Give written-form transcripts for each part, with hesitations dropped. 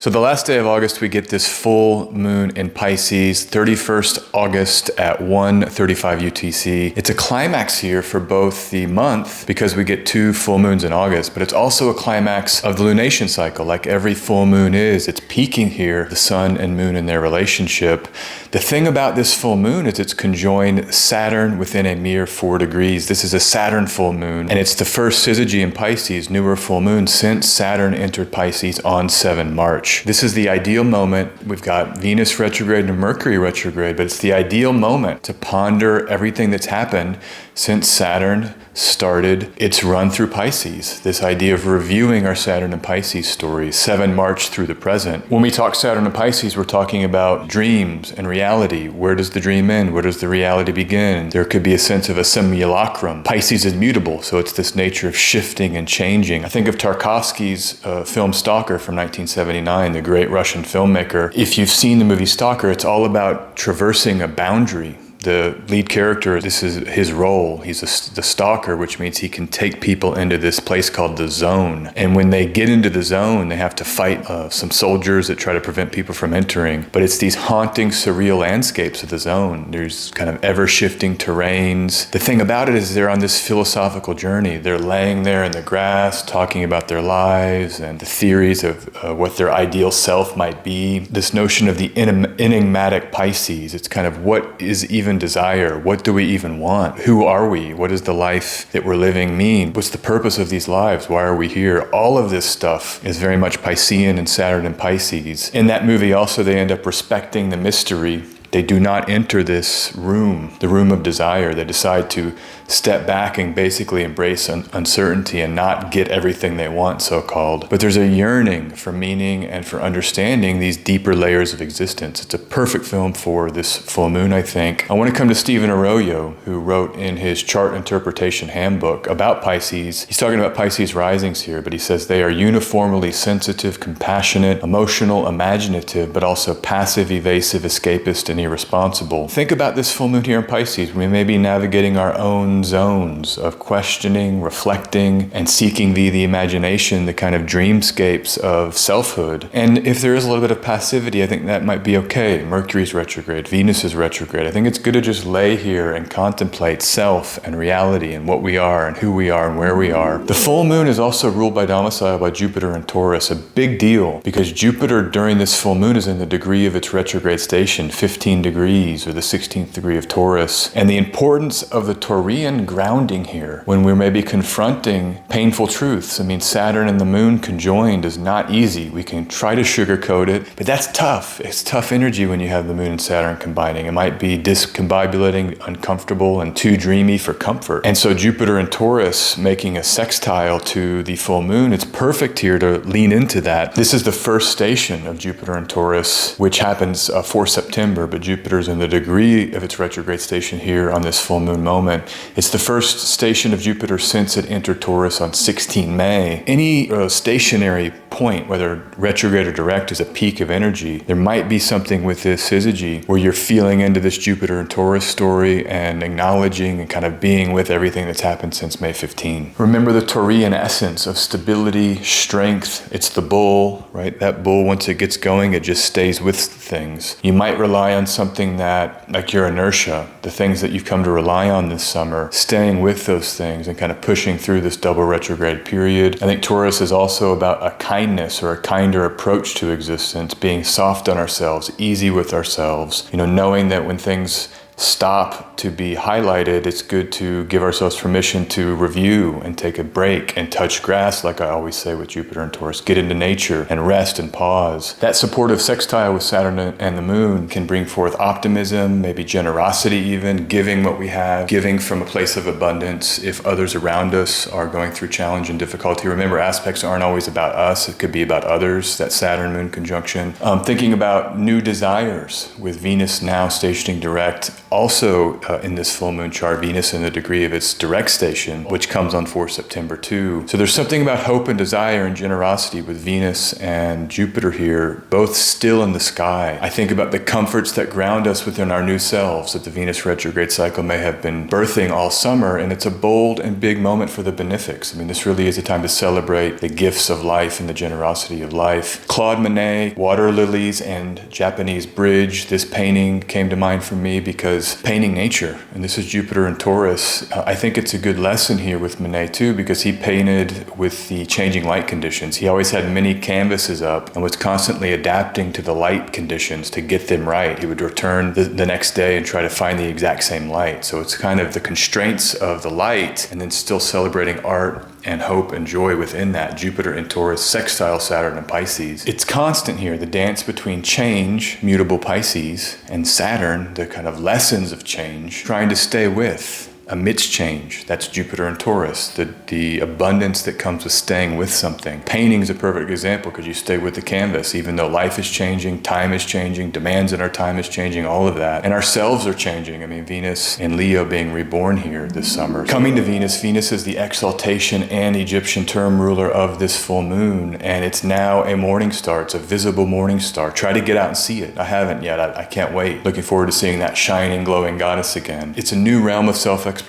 So the last day of August, we get this full moon in Pisces, 31st August at 1:35 UTC. It's a climax here for both the month because we get 2 full moons in August, but it's also a climax of the lunation cycle, like every full moon is. It's peaking here, the sun and moon in their relationship. The thing about this full moon is it's conjoined Saturn within a mere 4 degrees. This is a Saturn full moon, and it's the first syzygy in Pisces, newer full moon, since Saturn entered Pisces on 7 March. This is the ideal moment. We've got Venus retrograde and Mercury retrograde, but it's the ideal moment to ponder everything that's happened since Saturn started its run through Pisces. This idea of reviewing our Saturn and Pisces stories, 7 March through the present. When we talk Saturn and Pisces, we're talking about dreams and reality. Where does the dream end? Where does the reality begin? There could be a sense of a simulacrum. Pisces is mutable, so it's this nature of shifting and changing. I think of Tarkovsky's film Stalker from 1979, the great Russian filmmaker. If you've seen the movie Stalker, it's all about traversing a boundary. The lead character, this is his role. He's the stalker, which means he can take people into this place called the zone. And when they get into the zone, they have to fight some soldiers that try to prevent people from entering. But it's these haunting, surreal landscapes of the zone. There's kind of ever-shifting terrains. The thing about it is they're on this philosophical journey. They're laying there in the grass, talking about their lives and the theories of what their ideal self might be. This notion of the enigmatic Pisces, it's kind of what is even desire? What do we even want? Who are we? What does the life that we're living mean? What's the purpose of these lives? Why are we here? All of this stuff is very much Piscean and Saturn and Pisces. In that movie also, they end up respecting the mystery. They do not enter this room, the room of desire. They decide to step back and basically embrace uncertainty and not get everything they want, so-called. But there's a yearning for meaning and for understanding these deeper layers of existence. It's a perfect film for this full moon, I think. I want to come to Stephen Arroyo, who wrote in his chart interpretation handbook about Pisces. He's talking about Pisces risings here, but he says they are uniformly sensitive, compassionate, emotional, imaginative, but also passive, evasive, escapist, and irresponsible. Think about this full moon here in Pisces. We may be navigating our own zones of questioning, reflecting, and seeking via the imagination the kind of dreamscapes of selfhood. And if there is a little bit of passivity, I think that might be okay. Mercury's retrograde, Venus is retrograde. I think it's good to just lay here and contemplate self and reality and what we are and who we are and where we are. The full moon is also ruled by domicile by Jupiter and Taurus, a big deal because Jupiter during this full moon is in the degree of its retrograde station, 15 degrees or the 16th degree of Taurus. And the importance of the Taurian grounding here when we're maybe confronting painful truths. I mean, Saturn and the moon conjoined is not easy. We can try to sugarcoat it, but that's tough. It's tough energy when you have the moon and Saturn combining. It might be discombobulating, uncomfortable, and too dreamy for comfort. And so Jupiter and Taurus making a sextile to the full moon, it's perfect here to lean into that. This is the first station of Jupiter and Taurus, which happens for September, but Jupiter's in the degree of its retrograde station here on this full moon moment. It's the first station of Jupiter since it entered Taurus on 16 May. Any stationary point, whether retrograde or direct, is a peak of energy. There might be something with this syzygy where you're feeling into this Jupiter and Taurus story and acknowledging and kind of being with everything that's happened since May 15. Remember the Taurian essence of stability, strength. It's the bull, right? That bull, once it gets going, it just stays with things. You might rely on something that, like your inertia, the things that you've come to rely on this summer, staying with those things and kind of pushing through this double retrograde period. I think Taurus is also about a kindness or a kinder approach to existence, being soft on ourselves, easy with ourselves, knowing that when things stop to be highlighted, it's good to give ourselves permission to review and take a break and touch grass, like I always say with Jupiter and Taurus. Get into nature and rest and pause. That supportive sextile with Saturn and the moon can bring forth optimism, maybe generosity even, giving what we have, giving from a place of abundance if others around us are going through challenge and difficulty. Remember, aspects aren't always about us. It could be about others, that Saturn-Moon conjunction. Thinking about new desires with Venus now stationing direct, also in this full moon chart, Venus in the degree of its direct station, which comes on 4 September too. So there's something about hope and desire and generosity with Venus and Jupiter here, both still in the sky. I think about the comforts that ground us within our new selves that the Venus retrograde cycle may have been birthing all summer, and it's a bold and big moment for the benefics. I mean, this really is a time to celebrate the gifts of life and the generosity of life. Claude Monet, Water Lilies and Japanese Bridge. This painting came to mind for me because painting nature, and this is Jupiter and Taurus. I think it's a good lesson here with Monet too, because he painted with the changing light conditions. He always had many canvases up and was constantly adapting to the light conditions to get them right. He would return the next day and try to find the exact same light. So it's kind of the constraints of the light and then still celebrating art and hope and joy within that. Jupiter in Taurus, sextile Saturn and Pisces. It's constant here, the dance between change, mutable Pisces, and Saturn, the kind of lessons of change, trying to stay with amidst change. That's Jupiter and Taurus, the abundance that comes with staying with something. Painting is a perfect example because you stay with the canvas, even though life is changing, time is changing, demands in our time is changing, all of that. And ourselves are changing. I mean, Venus and Leo being reborn here this summer. Coming to Venus, Venus is the exaltation and Egyptian term ruler of this full moon, and it's now a morning star. It's a visible morning star. Try to get out and see it. I haven't yet. I can't wait. Looking forward to seeing that shining, glowing goddess again. It's a new realm of self-exploration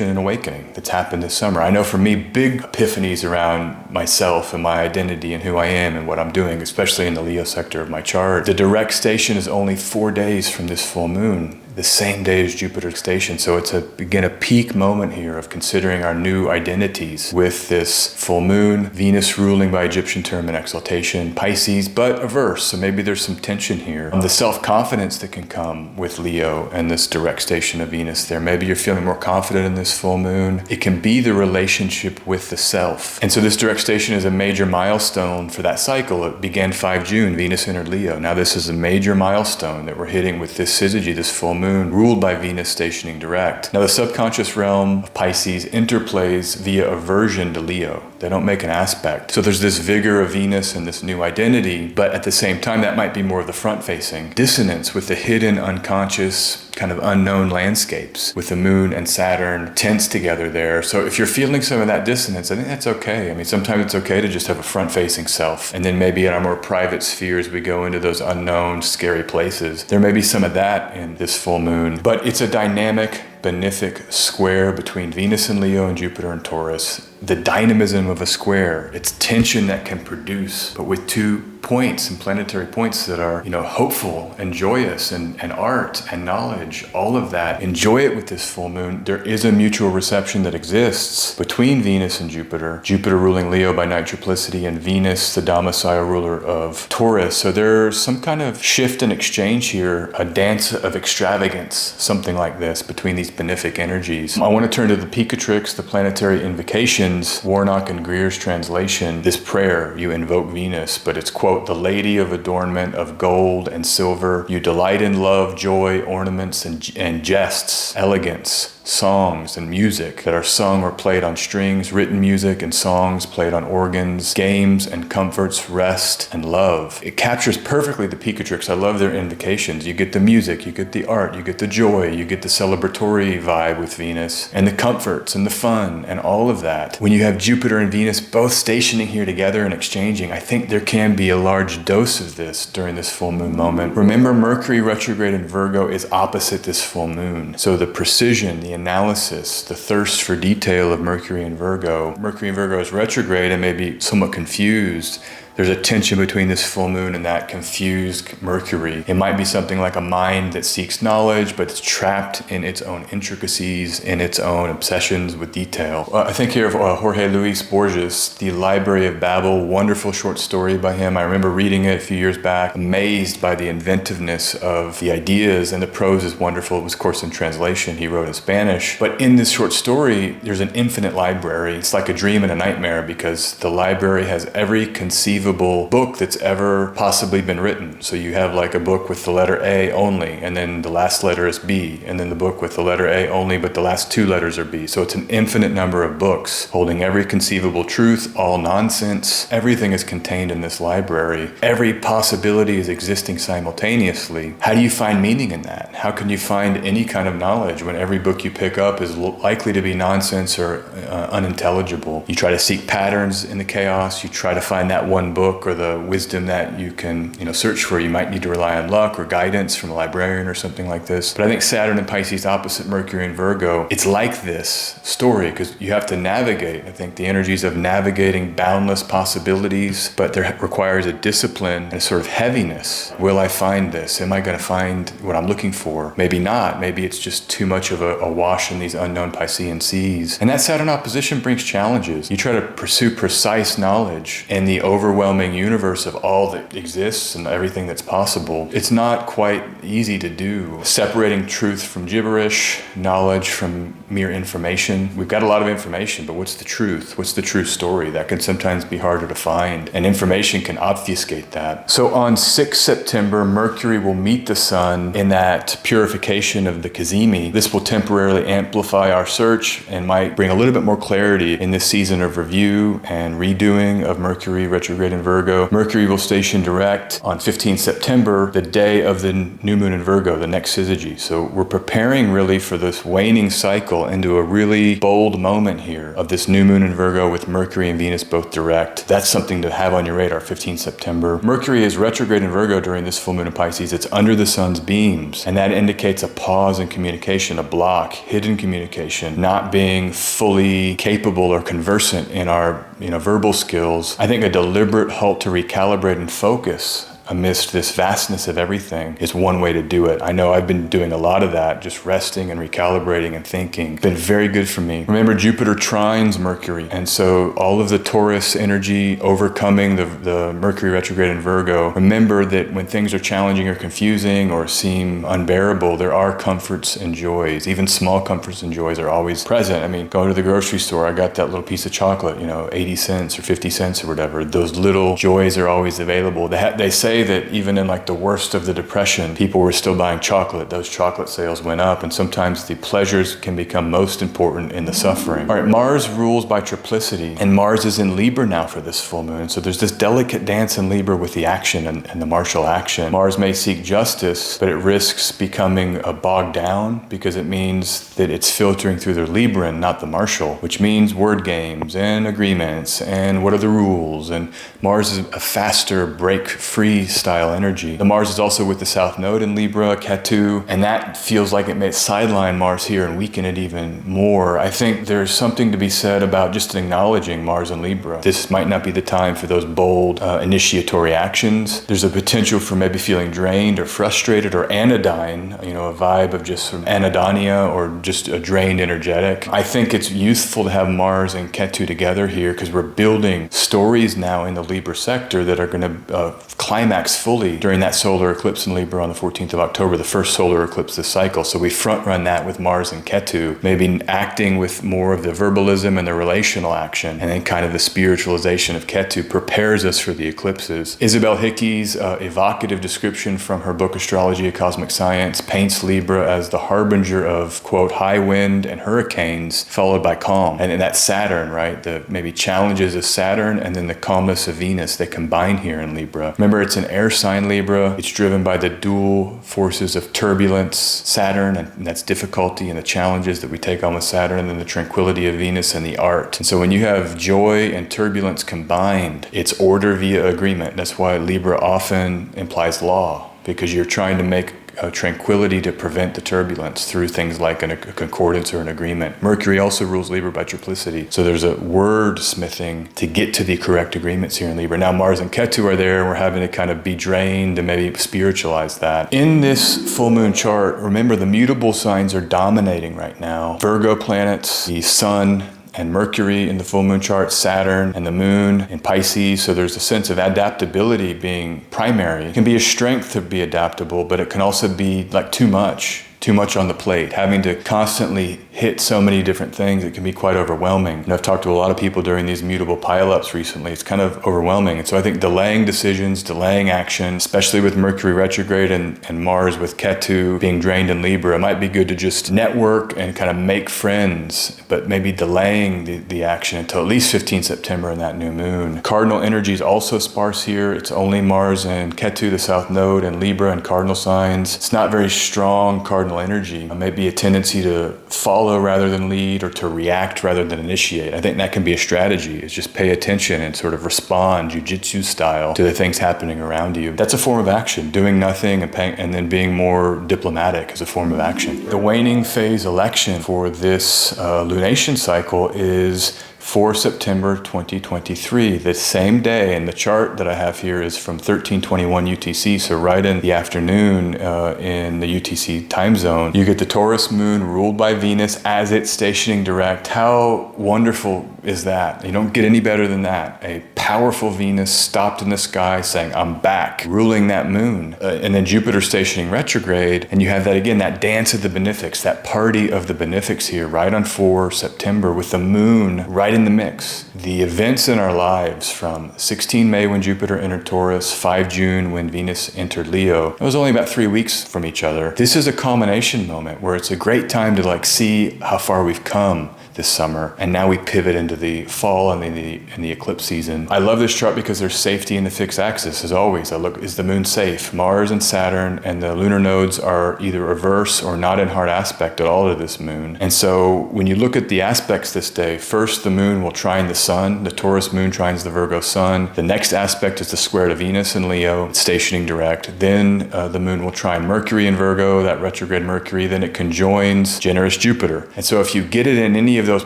and awakening that's happened this summer. I know for me, big epiphanies around myself and my identity and who I am and what I'm doing, especially in the Leo sector of my chart. The direct station is only 4 days from this full moon, the same day as Jupiter's station. So it's again a peak moment here of considering our new identities with this full moon, Venus ruling by Egyptian term and exaltation, Pisces, but averse. So maybe there's some tension here. The self-confidence that can come with Leo and this direct station of Venus there. Maybe you're feeling more confident in this full moon. It can be the relationship with the self. And so this direct station is a major milestone for that cycle. It began 5 June, Venus entered Leo. Now this is a major milestone that we're hitting with this syzygy, this full moon, ruled by Venus stationing direct. Now the subconscious realm of Pisces interplays via aversion to Leo. They don't make an aspect. So there's this vigor of Venus and this new identity, but at the same time, that might be more of the front-facing dissonance with the hidden, unconscious, kind of unknown landscapes with the moon and Saturn tense together there. So if you're feeling some of that dissonance, I think that's okay. I mean, sometimes it's okay to just have a front-facing self. And then maybe in our more private spheres, we go into those unknown, scary places. There may be some of that in this full moon, but it's a dynamic, benefic square between Venus and Leo and Jupiter and Taurus. The dynamism of a square, it's tension that can produce, but with 2 points and planetary points that are, hopeful and joyous and art and knowledge, all of that. Enjoy it with this full moon. There is a mutual reception that exists between Venus and Jupiter. Jupiter ruling Leo by night triplicity and Venus, the domicile ruler of Taurus. So there's some kind of shift and exchange here, a dance of extravagance, something like this between these benefic energies. I want to turn to the Picatrix, the planetary invocations, Warnock and Greer's translation. This prayer, you invoke Venus, but it's, quote, the lady of adornment of gold and silver. You delight in love, joy, ornaments, and jests, elegance, songs and music that are sung or played on strings, written music and songs played on organs, games and comforts, rest and love. It captures perfectly the Picatrix. I love their invocations. You get the music, you get the art, you get the joy, you get the celebratory vibe with Venus, and the comforts and the fun and all of that. When you have Jupiter and Venus both stationing here together and exchanging, I think there can be a large dose of this during this full moon moment. Remember, Mercury retrograde in Virgo is opposite this full moon. So the precision, the analysis, the thirst for detail of Mercury in Virgo. Mercury in Virgo is retrograde and maybe somewhat confused. There's a tension between this full moon and that confused Mercury. It might be something like a mind that seeks knowledge, but it's trapped in its own intricacies, in its own obsessions with detail. I think here of Jorge Luis Borges, The Library of Babel, wonderful short story by him. I remember reading it a few years back, amazed by the inventiveness of the ideas, and the prose is wonderful. It was, of course, in translation. He wrote in Spanish. But in this short story, there's an infinite library. It's like a dream and a nightmare because the library has every conceivable conceivable book that's ever possibly been written. So you have like a book with the letter A only, and then the last letter is B, and then the book with the letter A only, but the last two letters are B. So it's an infinite number of books holding every conceivable truth, all nonsense. Everything is contained in this library. Every possibility is existing simultaneously. How do you find meaning in that? How can you find any kind of knowledge when every book you pick up is likely to be nonsense or unintelligible? You try to seek patterns in the chaos. You try to find that one book or the wisdom that you can, search for. You might need to rely on luck or guidance from a librarian or something like this. But I think Saturn and Pisces opposite Mercury and Virgo, it's like this story because you have to navigate. I think the energies of navigating boundless possibilities, but there requires a discipline and a sort of heaviness. Will I find this? Am I going to find what I'm looking for? Maybe not. Maybe it's just too much of a wash in these unknown Piscean seas. And that Saturn opposition brings challenges. You try to pursue precise knowledge in the overwhelming universe of all that exists and everything that's possible. It's not quite easy to do. Separating truth from gibberish, knowledge from mere information. We've got a lot of information, but what's the truth? What's the true story? That can sometimes be harder to find, and information can obfuscate that. So on 6 September, Mercury will meet the Sun in that purification of the Cazimi. This will temporarily amplify our search and might bring a little bit more clarity in this season of review and redoing of Mercury retrograde in Virgo. Mercury will station direct on 15 September, the day of the new moon in Virgo, the next syzygy. So we're preparing really for this waning cycle into a really bold moment here of this new moon in Virgo with Mercury and Venus both direct. That's something to have on your radar, 15 September. Mercury is retrograde in Virgo during this full moon in Pisces. It's under the sun's beams, and that indicates a pause in communication, a block, hidden communication, not being fully capable or conversant in our verbal skills. I think a deliberate halt to recalibrate and focus amidst this vastness of everything is one way to do it. I know I've been doing a lot of that, just resting and recalibrating and thinking. It's been very good for me. Remember, Jupiter trines Mercury, and so all of the Taurus energy overcoming the Mercury retrograde in Virgo, remember that when things are challenging or confusing or seem unbearable, there are comforts and joys. Even small comforts and joys are always present. I mean, go to the grocery store, I got that little piece of chocolate, 80 cents or 50 cents or whatever. Those little joys are always available. They say that even in like the worst of the depression, people were still buying chocolate. Those chocolate sales went up, and sometimes the pleasures can become most important in the suffering. All right, Mars rules by triplicity, and Mars is in Libra now for this full moon. So there's this delicate dance in Libra with the action and the martial action. Mars may seek justice, but it risks becoming bogged down because it means that it's filtering through the Libran, not the martial, which means word games and agreements and what are the rules. And Mars is a faster, break-free style energy. The Mars is also with the South Node in Libra, Ketu, and that feels like it may sideline Mars here and weaken it even more. I think there's something to be said about just acknowledging Mars in Libra. This might not be the time for those bold initiatory actions. There's a potential for maybe feeling drained or frustrated or anodyne, a vibe of just sort of anhedonia or just a drained energetic. I think it's useful to have Mars and Ketu together here because we're building stories now in the Libra sector that are going to climax fully during that solar eclipse in Libra on the 14th of October, the first solar eclipse this cycle. So we front run that with Mars and Ketu, maybe acting with more of the verbalism and the relational action, and then kind of the spiritualization of Ketu prepares us for the eclipses. Isabel Hickey's evocative description from her book Astrology, A Cosmic Science paints Libra as the harbinger of, quote, high wind and hurricanes followed by calm. And that's Saturn, right? The maybe challenges of Saturn and then the calmness of Venus, they combine here in Libra. Remember, it's an air sign Libra. It's driven by the dual forces of turbulence, Saturn, and that's difficulty and the challenges that we take on with Saturn, and then the tranquility of Venus and the art. And so when you have joy and turbulence combined, it's order via agreement. That's why Libra often implies law, because you're trying to make tranquility to prevent the turbulence through things like a concordance or an agreement. Mercury also rules Libra by triplicity. So there's a wordsmithing to get to the correct agreements here in Libra. Now Mars and Ketu are there, and we're having to kind of be drained and maybe spiritualize that. In this full moon chart, remember the mutable signs are dominating right now. Virgo planets, the Sun, and Mercury in the full moon chart, Saturn and the moon in Pisces. So there's a sense of adaptability being primary. It can be a strength to be adaptable, but it can also be like too much too much on the plate, having to constantly hit so many different things. It can be quite overwhelming. And I've talked to a lot of people during these mutable pileups recently. It's kind of overwhelming. And so I think delaying decisions, delaying action, especially with Mercury retrograde and Mars with Ketu being drained in Libra, it might be good to just network and kind of make friends, but maybe delaying the action until at least 15 September in that new moon. Cardinal energy is also sparse here. It's only Mars and Ketu, the south node, and Libra and cardinal signs. It's not very strong cardinal energy. Maybe a tendency to follow rather than lead, or to react rather than initiate. I think that can be a strategy, is just pay attention and sort of respond jiu-jitsu style to the things happening around you. That's a form of action. Doing nothing and then being more diplomatic is a form of action. The waning phase election for this lunation cycle is for September 2023, the same day, and the chart that I have here is from 1321 UTC, so right in the afternoon in the UTC time zone. You get the Taurus moon ruled by Venus as it's stationing direct. How wonderful is that? You don't get any better than that. A powerful Venus stopped in the sky saying, I'm back, ruling that moon. And then Jupiter stationing retrograde, and you have that again, that dance of the benefics, that party of the benefics here, right on 4 September with the moon right in the mix. The events in our lives from 16 May when Jupiter entered Taurus, 5 June when Venus entered Leo, it was only about 3 weeks from each other. This is a culmination moment where it's a great time to see how far we've come this summer, and now we pivot into the fall and in the eclipse season. I love this chart because there's safety in the fixed axis. As always, I look, is the moon safe? Mars and Saturn and the lunar nodes are either reverse or not in hard aspect at all to this moon. And so when you look at the aspects this day, first the moon will trine the sun. The Taurus moon trines the Virgo sun. The next aspect is the square to Venus in Leo, stationing direct. Then the moon will trine Mercury in Virgo, that retrograde Mercury. Then it conjoins generous Jupiter. And so if you get it in any of those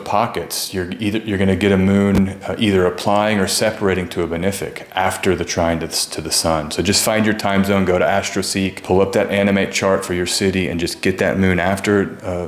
pockets, you're going to get a moon either applying or separating to a benefic after the trine to the sun. So just find your time zone, go to AstroSeek, pull up that animate chart for your city, and just get that moon after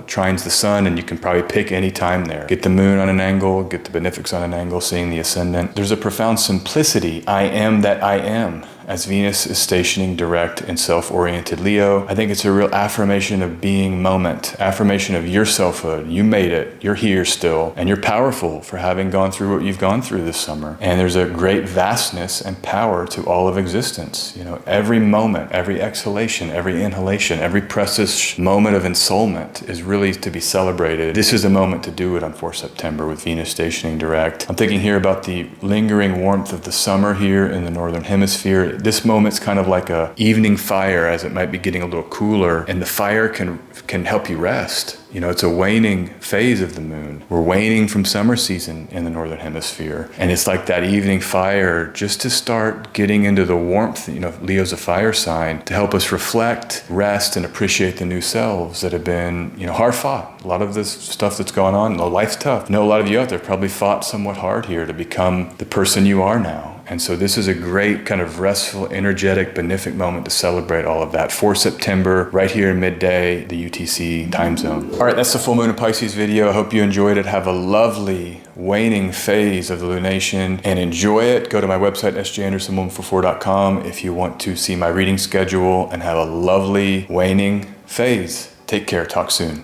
trines the sun, and you can probably pick any time there. Get the moon on an angle, get the benefics on an angle, seeing the ascendant. There's a profound simplicity. I am that I am, as Venus is stationing direct in self-oriented Leo. I think it's a real affirmation of being moment, affirmation of your selfhood. You made it, you're here still, and you're powerful for having gone through what you've gone through this summer. And there's a great vastness and power to all of existence. Every moment, every exhalation, every inhalation, every precious moment of ensoulment is really to be celebrated. This is a moment to do it on 4 September with Venus stationing direct. I'm thinking here about the lingering warmth of the summer here in the northern hemisphere. This moment's kind of like a evening fire, as it might be getting a little cooler, and the fire can help you rest. It's a waning phase of the moon. We're waning from summer season in the northern hemisphere, and it's like that evening fire just to start getting into the warmth. Leo's a fire sign, to help us reflect, rest, and appreciate the new selves that have been hard fought. A lot of this stuff that's going on, life's tough. I know a lot of you out there probably fought somewhat hard here to become the person you are now. And so this is a great kind of restful, energetic, benefic moment to celebrate all of that. 4 September, right here in midday, the UTC time zone. All right, that's the full moon in Pisces video. I hope you enjoyed it. Have a lovely waning phase of the lunation and enjoy it. Go to my website, sjandersonwomanfor4.com, if you want to see my reading schedule and have a lovely waning phase. Take care. Talk soon.